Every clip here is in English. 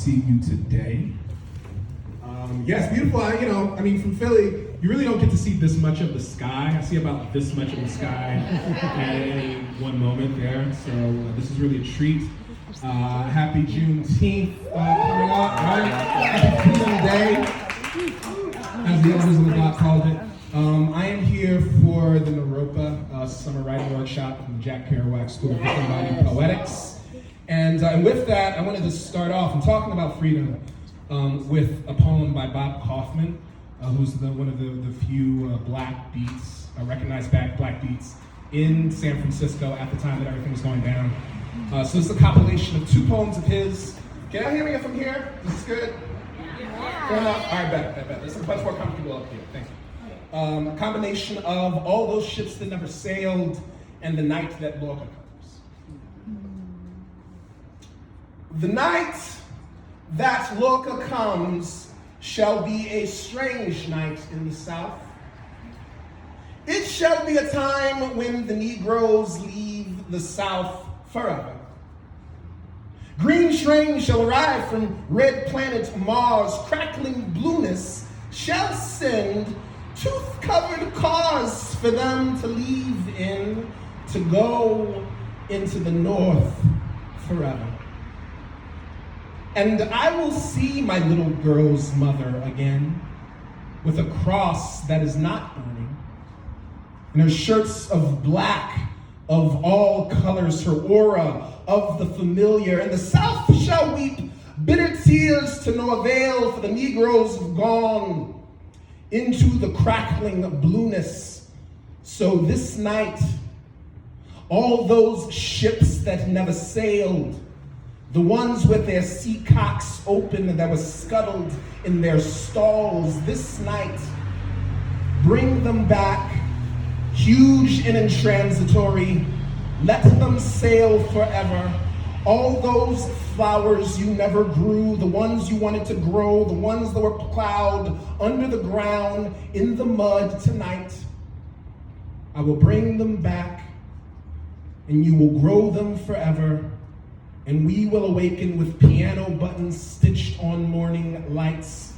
see you today. Yes, beautiful. From Philly, you really don't get to see this much of the sky. I see about this much of the sky at any one moment there. So this is really a treat. Happy Juneteenth coming up, right? Happy Freedom Day, as the elders of the block called it. I am here for the Naropa Summer Writing Workshop from the Jack Kerouac School of Disembodied Poetics. And with that, I wanted to start off. I'm talking about freedom with a poem by Bob Kaufman, who's one of the few black beats, recognized black beats in San Francisco at the time that everything was going down. So this is a compilation of two poems of his. Can y'all hear me if I'm here? Is this good? Yeah. All right, bet. This is a bunch more comfortable up here. Thank you. A combination of All Those Ships That Never Sailed and The Night That Lorca Comes. The night that Lorca comes shall be a strange night in the South. It shall be a time when the Negroes leave the South forever. Green trains shall arrive from red planet Mars. Crackling blueness shall send tooth-covered cars for them to leave in, to go into the North forever. And I will see my little girl's mother again with a cross that is not burning, and her shirts of black of all colors, her aura of the familiar. And the South shall weep bitter tears to no avail, for the Negroes have gone into the crackling blueness. So this night, all those ships that never sailed, the ones with their sea cocks open that were scuttled in their stalls, this night, bring them back, huge and intransitory. Let them sail forever. All those flowers you never grew, the ones you wanted to grow, the ones that were plowed under the ground in the mud tonight, I will bring them back, and you will grow them forever. And we will awaken with piano buttons stitched on morning lights.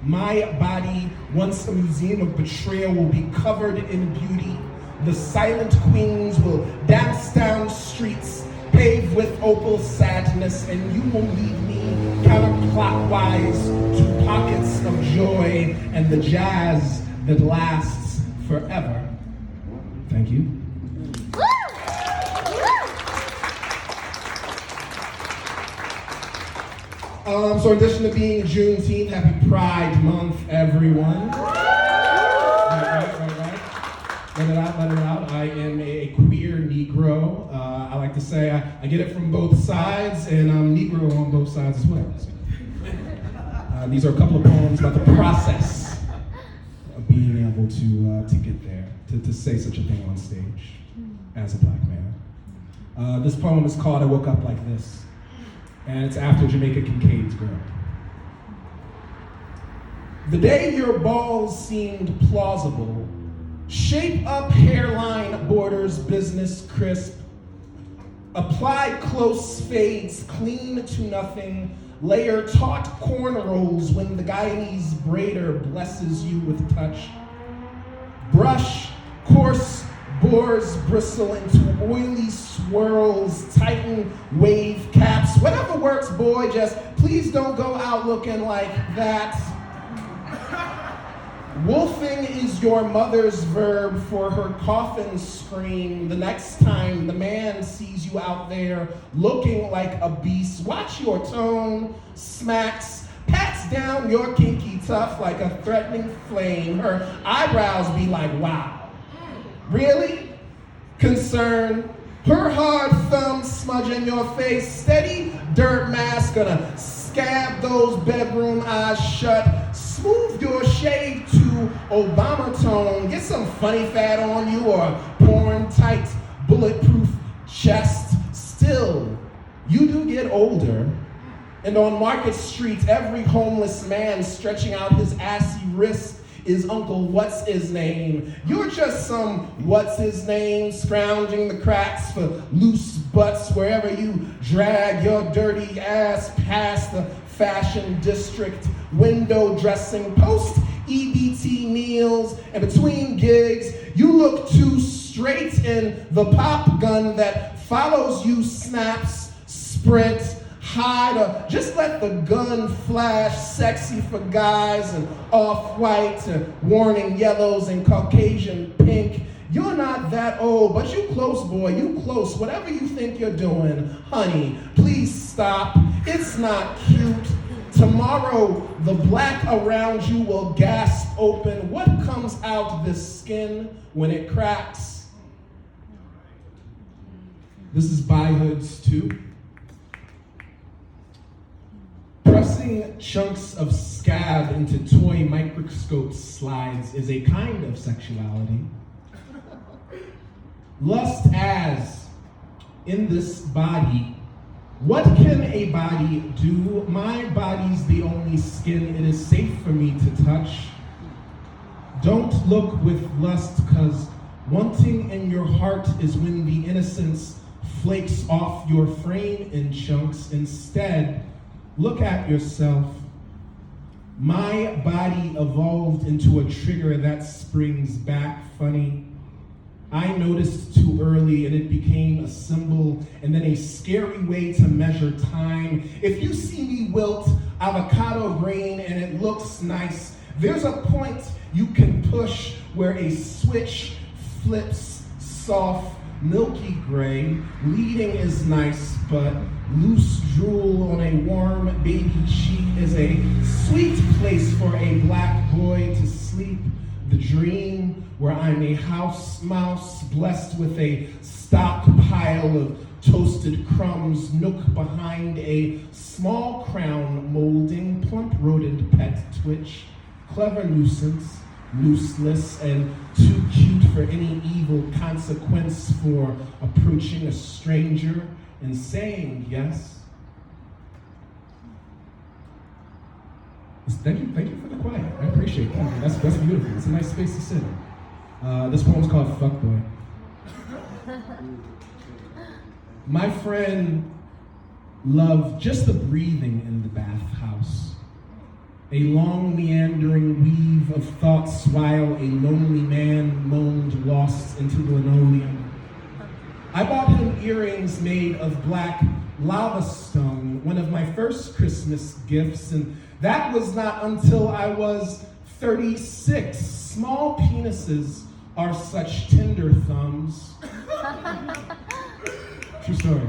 My body, once a museum of betrayal, will be covered in beauty. The silent queens will dance down streets paved with opal sadness, and you will lead me counterclockwise to pockets of joy and the jazz that lasts forever. Thank you. So in addition to being Juneteenth, happy Pride Month, everyone. Right. Let it out. I am a queer Negro. I like to say I get it from both sides, and I'm Negro on both sides as well. So, these are a couple of poems about the process of being able to get there, to say such a thing on stage as a black man. This poem is called I Woke Up Like This. And it's after Jamaica Kincaid's Girl. The day your balls seemed plausible, shape up hairline borders business crisp, apply close fades clean to nothing, layer taut cornrows when the Guyanese braider blesses you with touch, brush coarse boars bristle into oily swirls, tighten wave caps. Whatever works, boy, just please don't go out looking like that. Wolfing is your mother's verb for her coffin scream the next time the man sees you out there looking like a beast. Watch your tone, smacks, pats down your kinky tuft like a threatening flame. Her eyebrows be like, wow. Really? Concern. Her hard thumb smudging your face. Steady dirt mask gonna scab those bedroom eyes shut. Smooth your shade to Obama tone. Get some funny fat on you or a porn tight bulletproof chest. Still, you do get older. And on Market Street, every homeless man stretching out his assy wrist is Uncle What's-His-Name. You're just some what's-his-name scrounging the cracks for loose butts wherever you drag your dirty ass past the fashion district, window dressing, post EBT meals, and between gigs, you look too straight in the pop gun that follows you, snaps, sprint, hide, or just let the gun flash, sexy for guys and off-white and warning yellows and Caucasian pink. You're not that old, but you close, boy, you close. Whatever you think you're doing, honey, please stop. It's not cute. Tomorrow, the black around you will gasp open. What comes out this skin when it cracks? This is Boyhoods 2. Pressing chunks of scab into toy microscope slides is a kind of sexuality. Lust as, in this body, what can a body do? My body's the only skin it is safe for me to touch. Don't look with lust, 'cause wanting in your heart is when the innocence flakes off your frame in chunks. Instead, look at yourself. My body evolved into a trigger that springs back funny. I noticed too early and it became a symbol and then a scary way to measure time. If you see me wilt avocado grain and it looks nice, there's a point you can push where a switch flips soft, milky gray. Leading is nice, but loose drool on a warm baby cheek is a sweet place for a black boy to sleep. The dream where I'm a house mouse blessed with a stockpile of toasted crumbs, nook behind a small crown molding, plump rodent pet twitch, clever nuisance, nooseless, and too cute for any evil consequence for approaching a stranger and saying yes. Thank you for the quiet. I appreciate that. That's beautiful. It's a nice space to sit in. This poem's called Fuckboy. My friend loved just the breathing in the bathhouse. A long meandering weave of thoughts while a lonely man moaned lost into the linoleum. I bought him earrings made of black lava stone, one of my first Christmas gifts, and that was not until I was 36. Small penises are such tender thumbs. True story.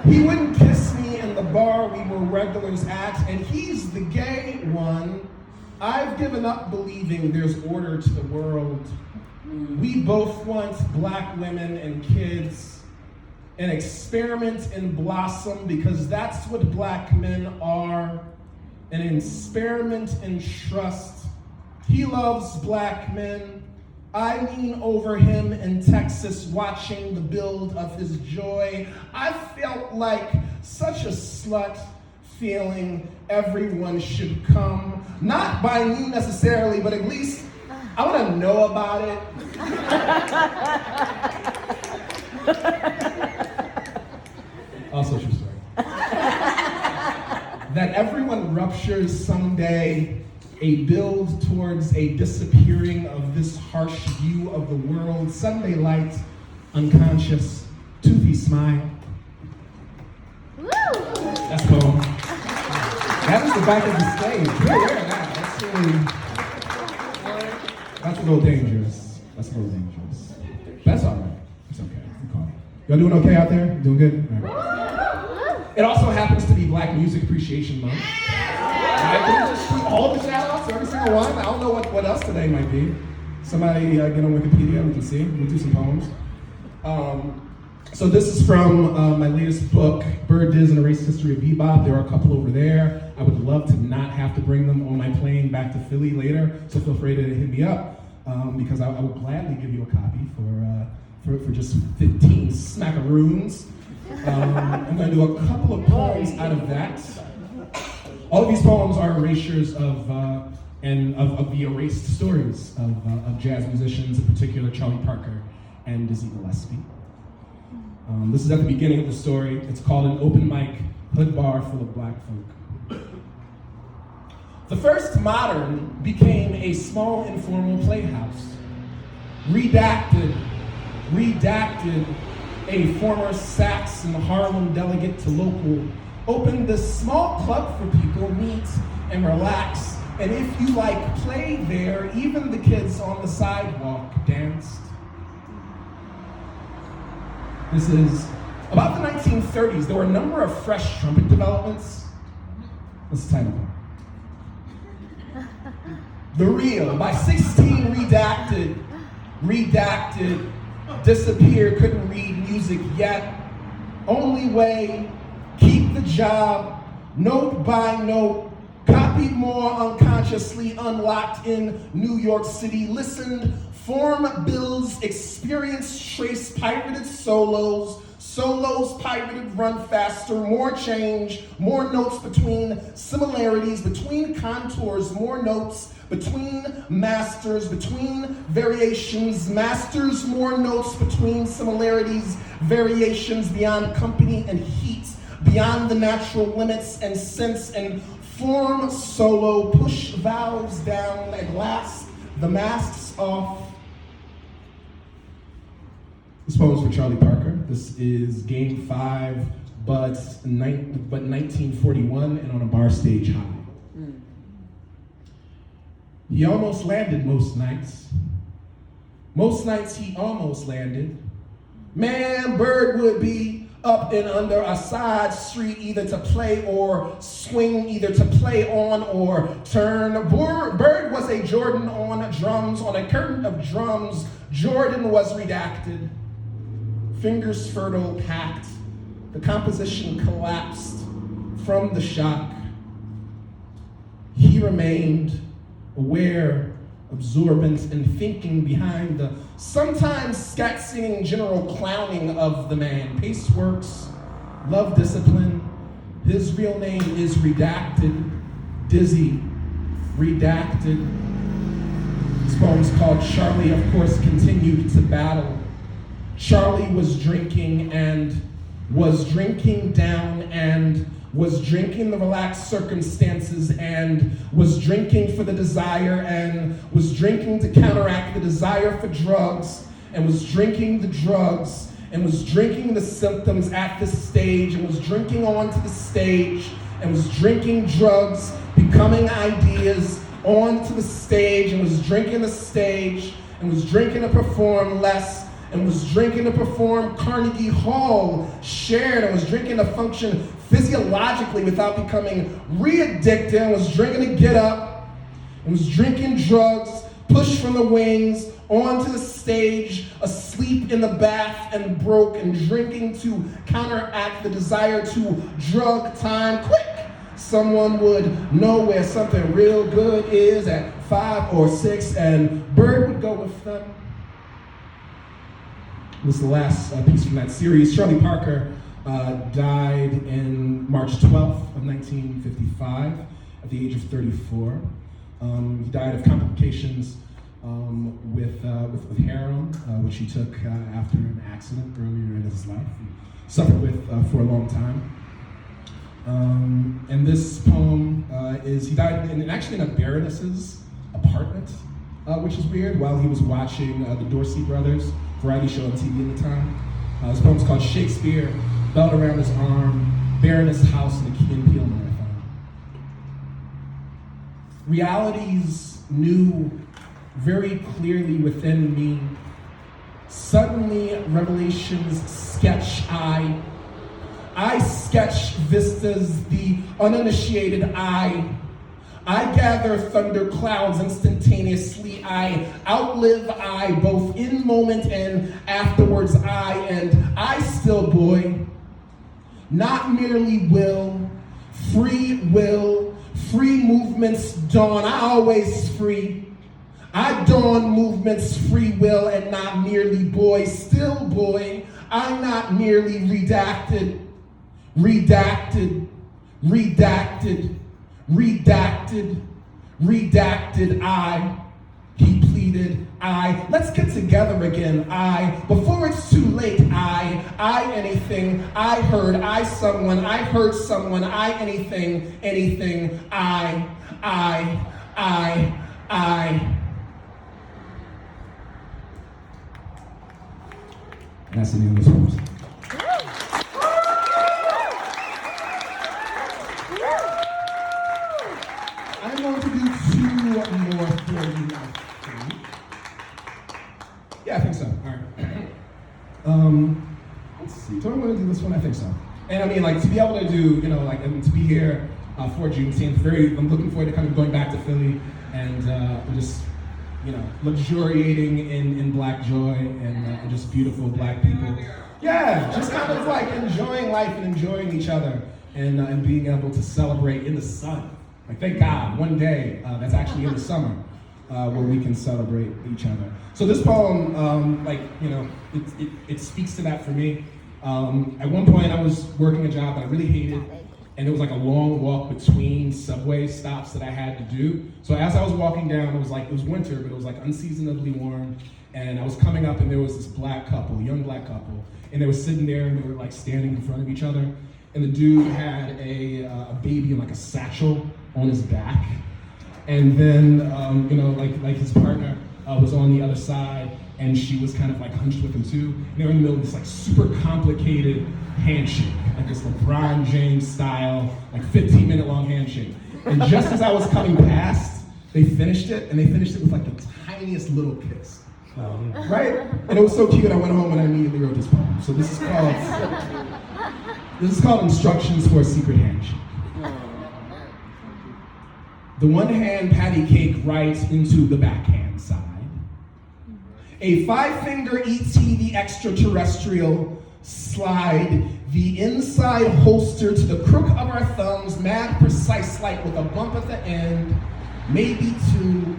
He wouldn't kiss me in the bar we were regulars at, and he's the gay one. I've given up believing there's order to the world. We both want black women and kids, an experiment and blossom, because that's what black men are, an experiment in trust. He loves black men. I lean over him in Texas watching the build of his joy. I felt like such a slut, feeling everyone should come. Not by me necessarily, but at least I want to know about it. Also true story. That everyone ruptures someday, a build towards a disappearing of this harsh view of the world. Sunday light, unconscious, toothy smile. Woo! That's cool. That was the back of the stage. You're wearing that. That's a little dangerous. That's a little dangerous. That's all right. It's okay. Y'all doing okay out there? Doing good? All right. It also happens to be Black Music Appreciation Month. Right? Can we just do all the shout outs, every single one? I don't know what else today might be. Somebody get on Wikipedia, we can see. We'll do some poems. So this is from my latest book, Bird Diz and a Racist History of Bebop. There are a couple over there. I would love to not have to bring them on my plane back to Philly later, so feel free to hit me up, because I will gladly give you a copy for just 15 smackaroons. I'm going to do a couple of poems out of that. All of these poems are erasures of the erased stories of jazz musicians, in particular Charlie Parker and Dizzy Gillespie. This is at the beginning of the story. It's called An Open Mic hood bar full of black folk. The first modern became a small informal playhouse. Redacted, a former Saks and Harlem delegate to local, opened this small club for people to meet and relax. And if you like play there, even the kids on the sidewalk danced. This is about the 1930s. There were a number of fresh trumpet developments. Let's title it. The Real. By 16, redacted, disappeared, couldn't read music yet. Only way, keep the job, note by note, copied more unconsciously, unlocked in New York City, listened, form bills, experience, trace, pirated solos pirated, run faster, more change, more notes between similarities, between contours, more notes, between masters, between variations, masters, more notes between similarities, variations beyond company and heat, beyond the natural limits and sense and form solo, push valves down, at last the masks off. This poem's for Charlie Parker. This is Game 5, but 1941 and on a bar stage high. He almost landed most nights. Most nights he almost landed. Man, Bird would be up and under a side street, either to play or swing, either to play on or turn. Bird was a Jordan on drums, on a curtain of drums. Jordan was redacted. Fingers fertile, packed. The composition collapsed from the shock. He remained aware, absorbent, and thinking behind the sometimes scat-singing general clowning of the man. Pace works, love discipline. His real name is redacted, dizzy, redacted. This poem's called Charlie, of course, continued to battle. Charlie was drinking and was drinking down and was drinking the relaxed circumstances and was drinking for the desire and was drinking to counteract the desire for drugs and was drinking the drugs and was drinking the symptoms at this stage and was drinking onto the stage and was drinking drugs, becoming ideas onto the stage and was drinking the stage and was drinking to perform less and was drinking to perform Carnegie Hall, shared, and was drinking to function physiologically without becoming re-addicted, and was drinking to get up, and was drinking drugs, pushed from the wings, onto the stage, asleep in the bath and broke, and drinking to counteract the desire to drug time quick. Someone would know where something real good is at 5 or 6, and Bird would go with them. This is the last piece from that series. Charlie Parker died in March 12th of 1955 at the age of 34. He died of complications with heroin, which he took after an accident earlier in his life. He suffered with for a long time. And this poem he died actually in a baroness's apartment, which is weird, while he was watching the Dorsey Brothers variety show on TV at the time. This poem's called Shakespeare, Belt Around His Arm, Baroness House, and the Key and Peele Marathon. Realities knew very clearly within me. Suddenly, revelations sketch I sketch vistas, the uninitiated eye. I gather thunder clouds instantaneously. I outlive I, both in moment and afterwards and I still, boy, not merely will, free movements dawn. I always free. I dawn movements, free will, and not merely boy. Still, boy, I'm not merely redacted. Redacted, I, he pleads. defeated. Let's get together again. Before it's too late. Anything. I heard someone. I heard someone. Anything. I. And that's the end of this verse. I'm going to do two more for you, I think. Yeah, I think so. All right. Let's see. Do I want to do this one? I think so. And I mean, like, to be able to do, and to be here for Juneteenth, I'm looking forward to kind of going back to Philly and just, luxuriating in Black joy and just beautiful Black people. Yeah, just kind of like enjoying life and enjoying each other and being able to celebrate in the sun. Like, thank God, one day that's actually in the summer where we can celebrate each other. So this poem, it speaks to that for me. At one point, I was working a job that I really hated, and it was like a long walk between subway stops that I had to do. So as I was walking down, it was winter, but it was like unseasonably warm, and I was coming up, and there was this Black couple, young Black couple, and they were sitting there, and they were like standing in front of each other, and the dude had a baby in like a satchel on his back, and then like his partner was on the other side, and she was kind of like hunched with him too. And they were in the middle of this like super complicated handshake, like this LeBron James style, like 15-minute long handshake. And just as I was coming past, they finished it, and they finished it with like the tiniest little kiss. Right? And it was so cute. I went home and I immediately wrote this poem. So this is called Instructions for a Secret Handshake. The one hand patty cake right into the backhand side. A 5-finger ET the extraterrestrial slide the inside holster to the crook of our thumbs, mad precise like with a bump at the end, maybe 2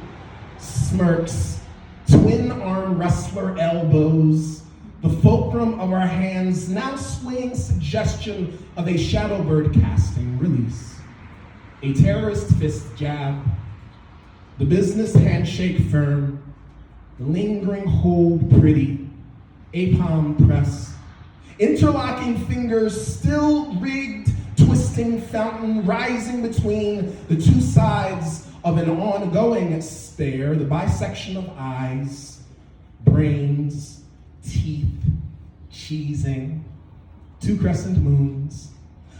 smirks, twin arm wrestler elbows, the fulcrum of our hands now swinging suggestion of a shadow bird casting release. A terrorist fist jab, the business handshake firm, the lingering hold pretty, a palm press, interlocking fingers still rigged, twisting fountain rising between the two sides of an ongoing stare, the bisection of eyes, brains, teeth, cheesing, 2 crescent moons.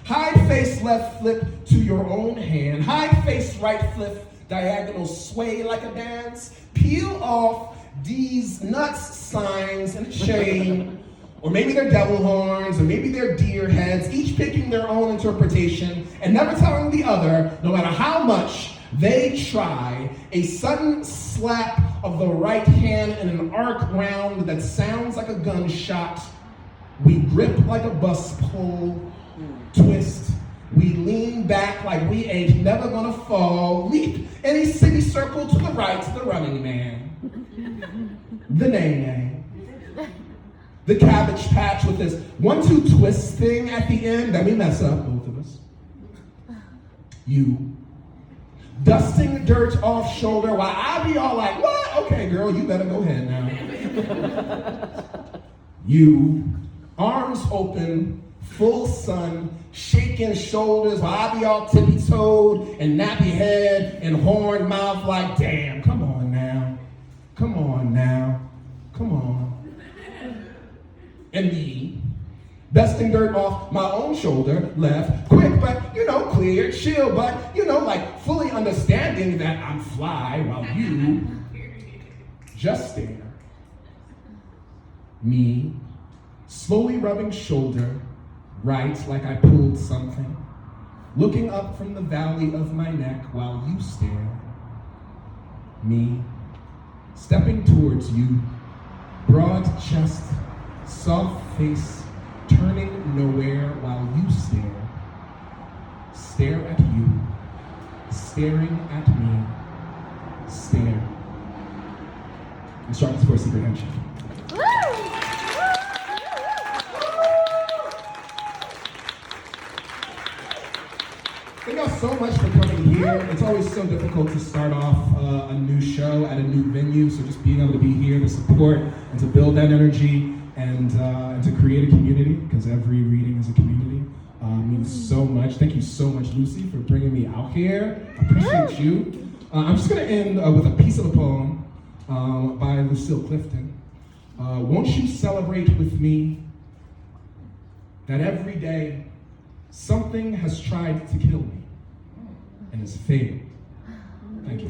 Hide face left flip to your own hand. Hide face right flip, diagonal sway like a dance. Peel off these nuts signs and shame. Or maybe they're devil horns, or maybe they're deer heads, each picking their own interpretation and never telling the other, no matter how much they try, a sudden slap of the right hand in an arc round that sounds like a gunshot. We grip like a bus pole. Twist, we lean back like we ain't never gonna fall, leap any city circle to the right to the running man, the nay-nay, the cabbage patch with this 1-2 twist thing at the end that we mess up, both of us. You, dusting dirt off shoulder while I be all like, what? Okay, girl, you better go ahead now. You, arms open, full sun, shaking shoulders while I be all tippy-toed and nappy head and horn mouth like, damn, come on now. Come on now. Come on. And me, dusting dirt off my own shoulder, left, quick, but, clear, chill, but, like fully understanding that I'm fly while you just stare. Me, slowly rubbing shoulder, right like I pulled something, looking up from the valley of my neck while you stare. Me, stepping towards you, broad chest, soft face, turning nowhere while you stare. Stare at you, staring at me, stare. Instructions for a Secret Handshake. Thank y'all so much for coming here. It's always so difficult to start off a new show at a new venue, so just being able to be here to support and to build that energy and to create a community, because every reading is a community, means so much. Thank you so much, Lucy, for bringing me out here. I appreciate you. I'm just going to end with a piece of a poem by Lucille Clifton. Won't you celebrate with me that every day something has tried to kill me and has failed. Thank you.